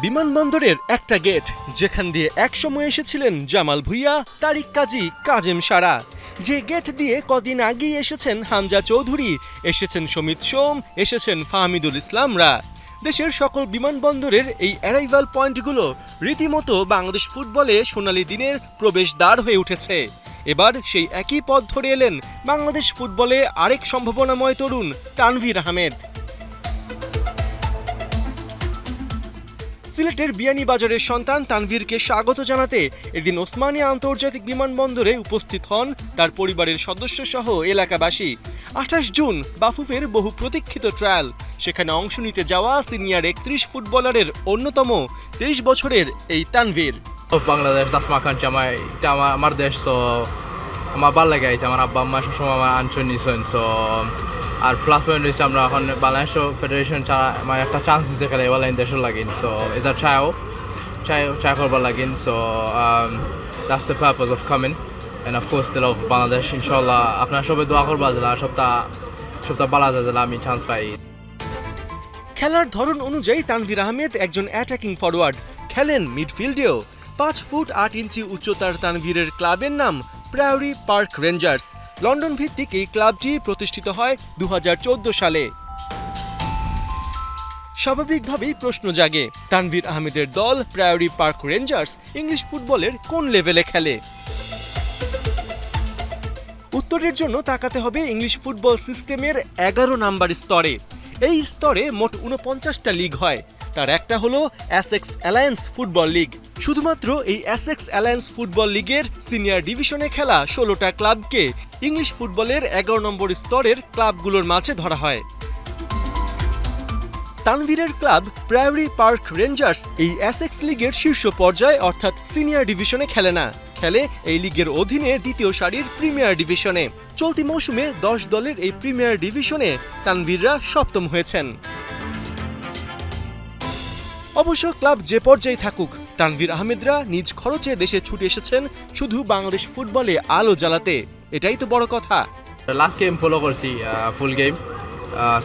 বিমানবন্দরের একটা গেট যেখান দিয়ে একসময় এসেছিলেন জামাল ভুঁইয়া, তারিক কাজী, কাজেম সারা। যে গেট দিয়ে কদিন আগেই এসেছেন হামজা চৌধুরী, এসেছেন সমিত সোম, এসেছেন ফাহমিদুল ইসলামরা। দেশের সকল বিমানবন্দরের এই অ্যারাইভাল পয়েন্টগুলো রীতিমতো বাংলাদেশ ফুটবলে সোনালী দিনের প্রবেশদ্বার হয়ে উঠেছে। এবার সেই একই পথ ধরে এলেন বাংলাদেশ ফুটবলে আরেক সম্ভাবনাময় তরুণ তানভীর আহমেদ। সিলেটের বিয়ানীবাজারের সন্তান তানভীরকে স্বাগত জানাতে এদিন ওসমানিয়া আন্তর্জাতিক বিমানবন্দরে উপস্থিত হন তার পরিবারের সদস্য সহ এলাকাবাসী। ২৮ জুন বাফুফের বহু প্রতীক্ষিত ট্রায়াল, সেখানে অংশ নিতে যাওয়া সিনিয়র ৩১ ফুটবলারের অন্যতম ২৩ বছরের এই তানভীর। বাংলাদেশ আমার দেশ, তো আমার ভালো লাগে। আমার আব্বা আম্মা সবসময় আমার আনসার নিয়েছেন। আর প্লাস পয়েন্ট হচ্ছে আমরা এখন বাংলাদেশ ফেডারেশন আমার একটা চান্স দিতে খেলে এবার দেশের লাগিন। সো এজ আ ট্রাই করবার লাগিন। So that's the purpose of coming and of course the love Bangladesh. ইনশাল্লাহ আপনারা সবাই দোয়া করবা যে সপ্তাহ বালা যায় আমি চান্স পাই। খেলার ধরন অনুযায়ী তানভীর আহমেদ একজন অ্যাটাকিং ফরওয়ার্ড, খেলেন মিডফিল্ডেও। ৫ ফুট ৮ ইঞ্চি উচ্চতার তানভীরের ক্লাবের নাম প্রায়োরি পার্ক রেঞ্জার্স। লন্ডন ভিত্তিক এই ক্লাবটি প্রতিষ্ঠিত হয় ২০১৪ সালে। স্বাভাবিকভাবেই প্রশ্ন জাগে, তানভীর আহমেদের দল প্রায়োরি পার্ক রেঞ্জার্স ইংলিশ ফুটবলের কোন লেভেলে খেলে? উত্তরের জন্য তাকাতে হবে ইংলিশ ফুটবল সিস্টেমের ১১ নাম্বার স্তরে। এই স্তরে মোট ৪৯টা লিগ হয়, তার একটা হলো এসেক্স অ্যালায়েন্স ফুটবল লিগ। শুধুমাত্র এই এসেক্স অ্যালায়েন্স ফুটবল লিগের সিনিয়র ডিভিশনে খেলা ১৬টা ক্লাবকে ইংলিশ ফুটবলের ১১ নম্বর স্তরের ক্লাবগুলোর মাঝে ধরা হয়। তানভীরের ক্লাব প্রায়োরি পার্ক রেঞ্জার্স এই এসেক্স লিগের শীর্ষ পর্যায়ে অর্থাৎ সিনিয়র ডিভিশনে খেলে না, খেলে এই লিগের অধীনে দ্বিতীয় সারির প্রিমিয়ার ডিভিশনে। চলতি মৌসুমে ১০ দলের এই প্রিমিয়ার ডিভিশনে তানভীররা সপ্তম হয়েছেন। অবশ্য ক্লাব যে পর্যায়ে থাকুক, তানভীর আহমেদরা নিজ খরচে দেশে ছুটে এসেছেন শুধু বাংলাদেশ ফুটবলে আলো জ্বালাতে। এটাই তো বড় কথা। লাস্ট গেম ফলো করছি, ফুল গেম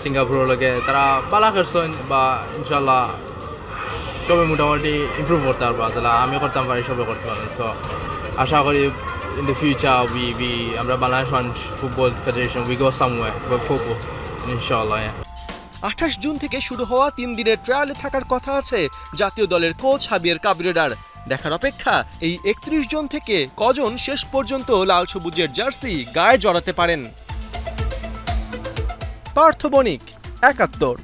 সিঙ্গাপুরের লগে তারা পালা করছেন বা ইনশাল্লাহ সবাই মোটামুটি ইমপ্রুভ করতে পারবো, তাহলে আমি করতাম পারি, সবাই করতে পারেন। সো আশা করি ইন দ্য ফিউচার আমরা Bangladesh football federation we go somewhere football ইনশাল্লাহ। ২৮ জুন থেকে শুরু হওয়া ৩ দিনের ট্রায়ালে থাকার কথা আছে জাতীয় দলের কোচ হাবিয়ার কাবরেরার। দেখার অপেক্ষা এই ৩১ জন থেকে কজন শেষ পর্যন্ত লাল সবুজের জার্সি গায়ে জড়াতে পারেন। পার্থ বণিক, ৭১।